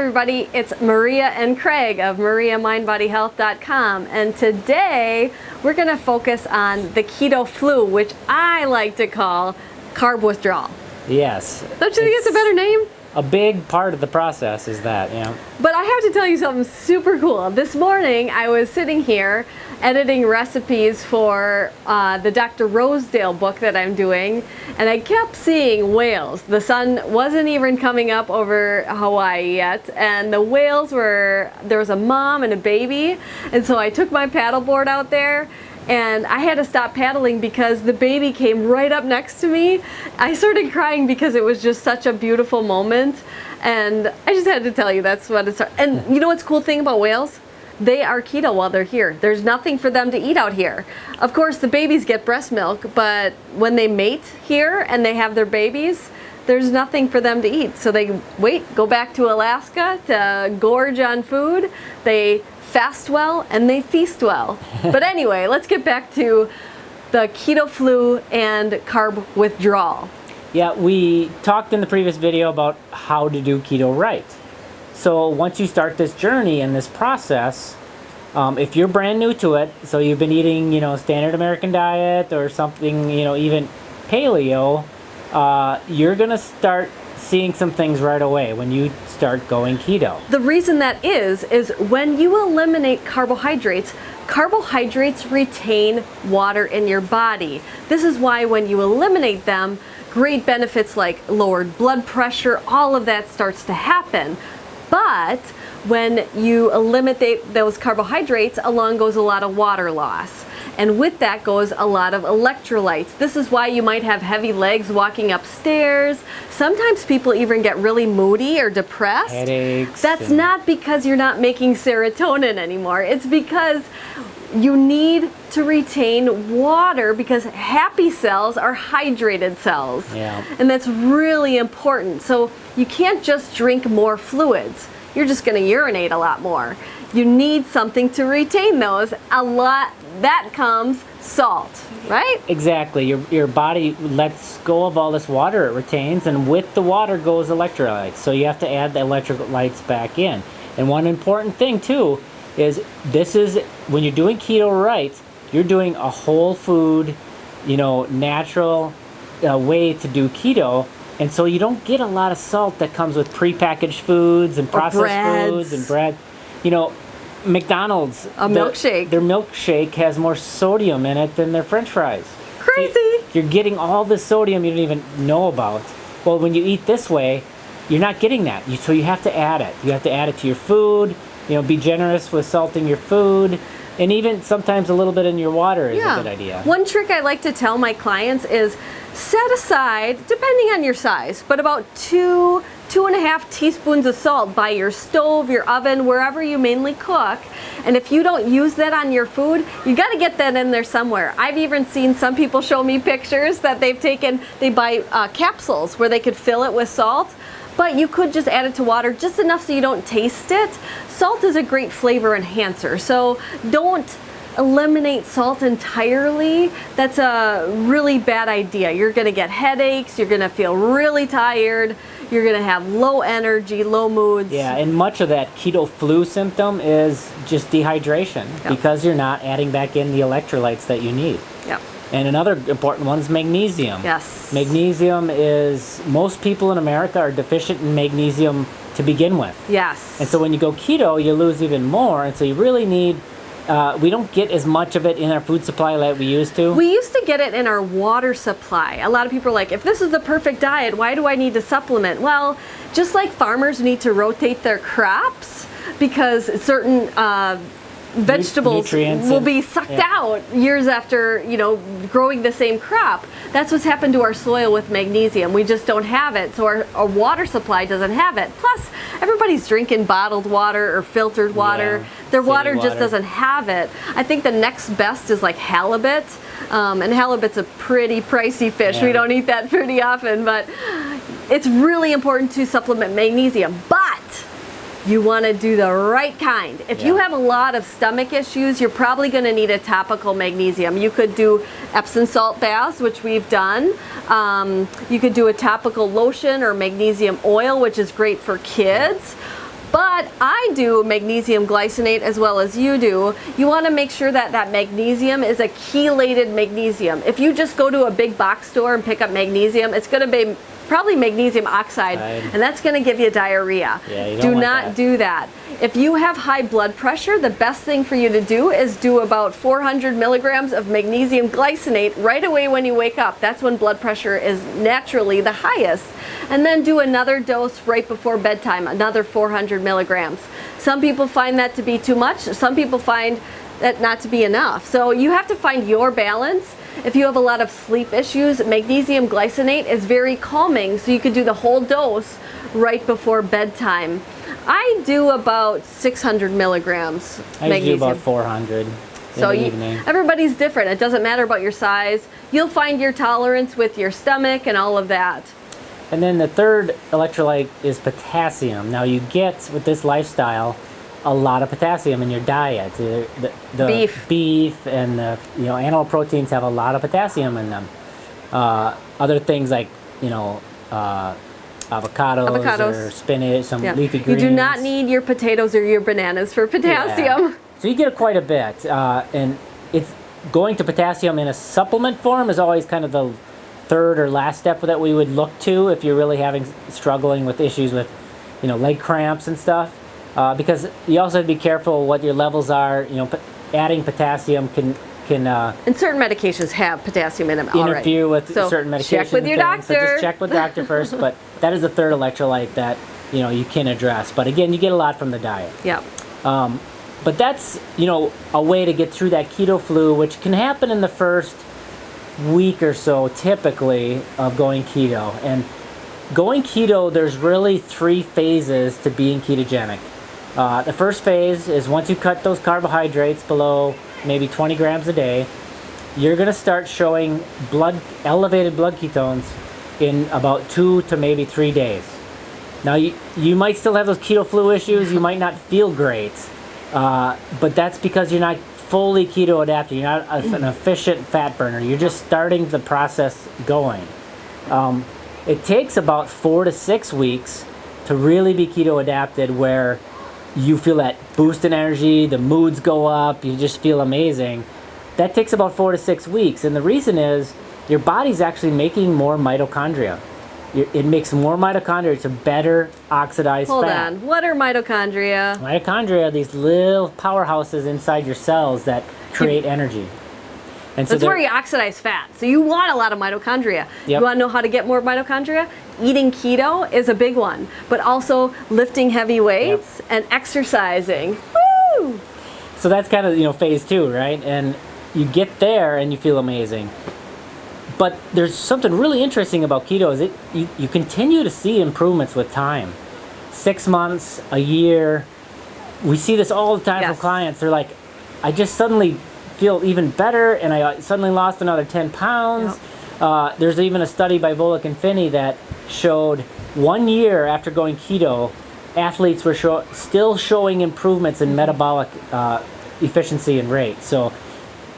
everybody, it's Maria and Craig of MariaMindBodyHealth.com, and today we're going to focus on the Keto Flu, which I like to call carb withdrawal. Yes. Don't you think it's a better name? A big part of the process is that, yeah. But I have to tell you something super cool. This morning I was sitting here editing recipes for the Dr. Rosedale book that I'm doing, and I kept seeing whales. The sun wasn't even coming up over Hawaii yet, and the whales there was a mom and a baby, and so I took my paddleboard out there and I had to stop paddling because the baby came right up next to me. I started crying because it was just such a beautiful moment, and I just had to tell you that's what it's. And you know what's the cool thing about whales? They are keto while they're here. There's nothing for them to eat out here. Of course, the babies get breast milk, but when they mate here and they have their babies, there's nothing for them to eat. So they go back to Alaska to gorge on food. They fast well and they feast well. But anyway, let's get back to the Keto Flu and carb withdrawal. Yeah, we talked in the previous video about how to do keto right. So once you start this journey and this process, if you're brand new to it, so you've been eating, standard American diet or something, even paleo, you're gonna start seeing some things right away when you start going keto. The reason that is when you eliminate carbohydrates retain water in your body. This is why when you eliminate them, great benefits like lowered blood pressure, all of that starts to happen. But when you eliminate those carbohydrates, along goes a lot of water loss. And with that goes a lot of electrolytes. This is why you might have heavy legs walking upstairs. Sometimes people even get really moody or depressed. Headaches. That's not because you're not making serotonin anymore. It's because you need to retain water, because happy cells are hydrated cells. Yeah. And that's really important. So you can't just drink more fluids. You're just going to urinate a lot more. You need something to retain those. That comes salt, right? Exactly. Your body lets go of all this water it retains, and with the water goes electrolytes. So you have to add the electrolytes back in. And one important thing too is when you're doing keto right, you're doing a whole food, natural way to do keto. And so you don't get a lot of salt that comes with prepackaged foods and processed foods and bread. McDonald's, milkshake. Their milkshake has more sodium in it than their French fries. Crazy. So you're getting all the sodium you don't even know about. Well, when you eat this way, you're not getting that. So you have to add it. You have to add it to your food. Be generous with salting your food. And even sometimes a little bit in your water is a good idea. One trick I like to tell my clients is set aside, depending on your size, but about 2.5 teaspoons of salt by your stove, your oven, wherever you mainly cook. And if you don't use that on your food, you got to get that in there somewhere. I've even seen some people show me pictures that they buy capsules where they could fill it with salt. But you could just add it to water just enough so you don't taste it. Salt is a great flavor enhancer, so don't eliminate salt entirely. That's a really bad idea. You're going to get headaches, you're going to feel really tired, you're going to have low energy, low moods. Yeah, and much of that keto flu symptom is just dehydration because you're not adding back in the electrolytes that you need. Yeah. And another important one is magnesium. Yes. Magnesium most people in America are deficient in magnesium to begin with. Yes. And so when you go keto, you lose even more. And so you really need, we don't get as much of it in our food supply like we used to. We used to get it in our water supply. A lot of people are like, if this is the perfect diet, why do I need to supplement? Well, just like farmers need to rotate their crops because certain vegetables will be sucked out years after growing the same crop. That's what's happened to our soil with magnesium. We just don't have it, so our water supply doesn't have it. Plus, everybody's drinking bottled water or filtered water. Yeah, their water just doesn't have it. I think the next best is like halibut, and halibut's a pretty pricey fish. We don't eat that pretty often, but it's really important to supplement magnesium. But you want to do the right kind. If you have a lot of stomach issues, you're probably going to need a topical magnesium. You could do Epsom salt baths, which we've done. You could do a topical lotion or magnesium oil, which is great for kids. But I do magnesium glycinate as well as you do. You want to make sure that that magnesium is a chelated magnesium. If you just go to a big box store and pick up magnesium, it's going to be probably magnesium oxide, and that's going to give you diarrhea. Yeah, you don't do want not that. do that. If you have high blood pressure, the best thing for you to do is do about 400 milligrams of magnesium glycinate right away when you wake up. That's when blood pressure is naturally the highest. And then do another dose right before bedtime, another 400 milligrams. Some people find that to be too much. Some people find that not to be enough. So you have to find your balance. If you have a lot of sleep issues, magnesium glycinate is very calming, so you could do the whole dose right before bedtime. I do about 600 milligrams I magnesium. do about 400 in the evening. Everybody's different. It doesn't matter about your size. You'll find your tolerance with your stomach and all of that. And then the third electrolyte is potassium. Now you get, with this lifestyle, a lot of potassium in your diet. The beef and the animal proteins have a lot of potassium in them. Other things like avocados or spinach, some leafy greens. You do not need your potatoes or your bananas for potassium. Yeah. So you get quite a bit, and it's going to potassium in a supplement form is always kind of the third or last step that we would look to if you're really struggling with issues with leg cramps and stuff. Because you also have to be careful what your levels are. Adding potassium can and certain medications have potassium in them already. Interfere with certain medications. Check with your doctor. So just check with the doctor first. But that is the third electrolyte that you can address. But again, you get a lot from the diet. Yeah. But that's a way to get through that keto flu, which can happen in the first week or so, typically, of going keto. And going keto, there's really 3 phases to being ketogenic. The first phase is once you cut those carbohydrates below maybe 20 grams a day, you're going to start showing elevated blood ketones in about 2 to maybe 3 days. Now you might still have those keto flu issues, you might not feel great, but that's because you're not fully keto adapted, you're not an efficient fat burner, you're just starting the process going. It takes about 4 to 6 weeks to really be keto adapted, where you feel that boost in energy, the moods go up, you just feel amazing. That takes about 4 to 6 weeks, and the reason is your body's actually making more mitochondria. It makes more mitochondria to better oxidize fat. Hold on, what are mitochondria? Mitochondria are these little powerhouses inside your cells that create energy. And so that's where you oxidize fat. So you want a lot of mitochondria. Yep. You want to know how to get more mitochondria? Eating keto is a big one, but also lifting heavy weights and exercising. Woo! So that's kind of phase 2, right? And you get there and you feel amazing. But there's something really interesting about keto is you continue to see improvements with time. 6 months, a year. We see this all the time from clients. They're like, I just suddenly feel even better, and I suddenly lost another 10 pounds. Yep. There's even a study by Volek and Finney that showed 1 year after going keto, athletes were still showing improvements in metabolic efficiency and rate. So,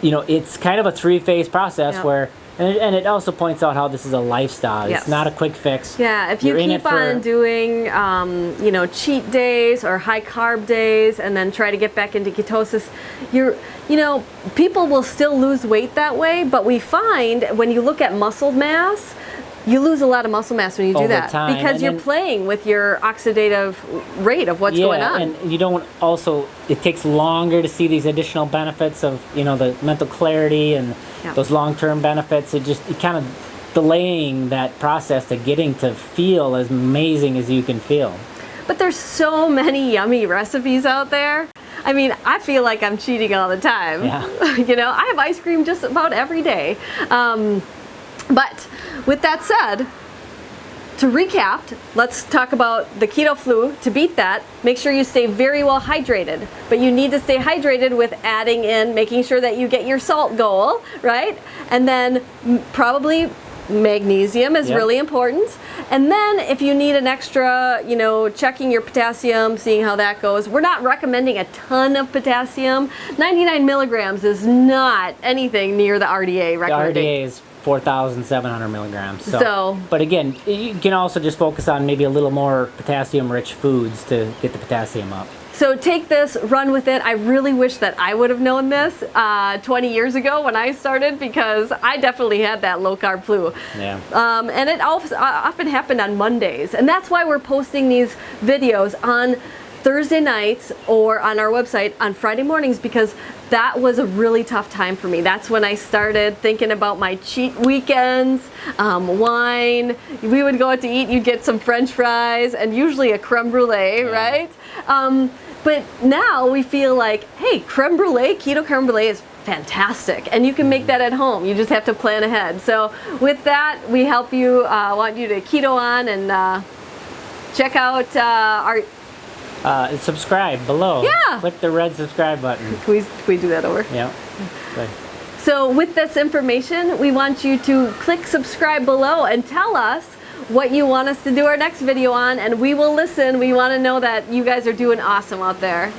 it's kind of a 3-phase process where, and it also points out how this is a lifestyle. It's not a quick fix. Yeah, if you keep on doing, cheat days or high carb days, and then try to get back into ketosis, people will still lose weight that way. But we find when you look at muscle mass, you lose a lot of muscle mass when you do over that time. because you're playing with your oxidative rate of what's going on. And you don't it takes longer to see these additional benefits of the mental clarity and those long-term benefits. It kind of delaying that process to getting to feel as amazing as you can feel. But there's so many yummy recipes out there. I mean, I feel like I'm cheating all the time. Yeah. I have ice cream just about every day. But with that said, to recap, let's talk about the keto flu. To beat that, make sure you stay very well hydrated. But you need to stay hydrated with making sure that you get your salt goal, right? And then probably magnesium is really important. And then if you need an extra, checking your potassium, seeing how that goes. We're not recommending a ton of potassium. 99 milligrams is not anything near the RDA recommendation. The RDA is 4,700 milligrams. So- but again, you can also just focus on maybe a little more potassium-rich foods to get the potassium up. So take this, run with it. I really wish that I would have known this 20 years ago when I started, because I definitely had that low carb flu. Yeah. And it often happened on Mondays. And that's why we're posting these videos on Thursday nights or on our website on Friday mornings, because that was a really tough time for me. That's when I started thinking about my cheat weekends, wine. We would go out to eat, you'd get some French fries and usually a creme brulee, right? But now we feel like, hey, creme brulee, keto creme brulee is fantastic, and you can make that at home. You just have to plan ahead. So with that, we help you, want you to keto on, and check out our... subscribe below. Yeah. Click the red subscribe button. Can we do that over? Yeah. Good. So with this information, we want you to click subscribe below and tell us what you want us to do our next video on, and we will listen. We want to know that you guys are doing awesome out there.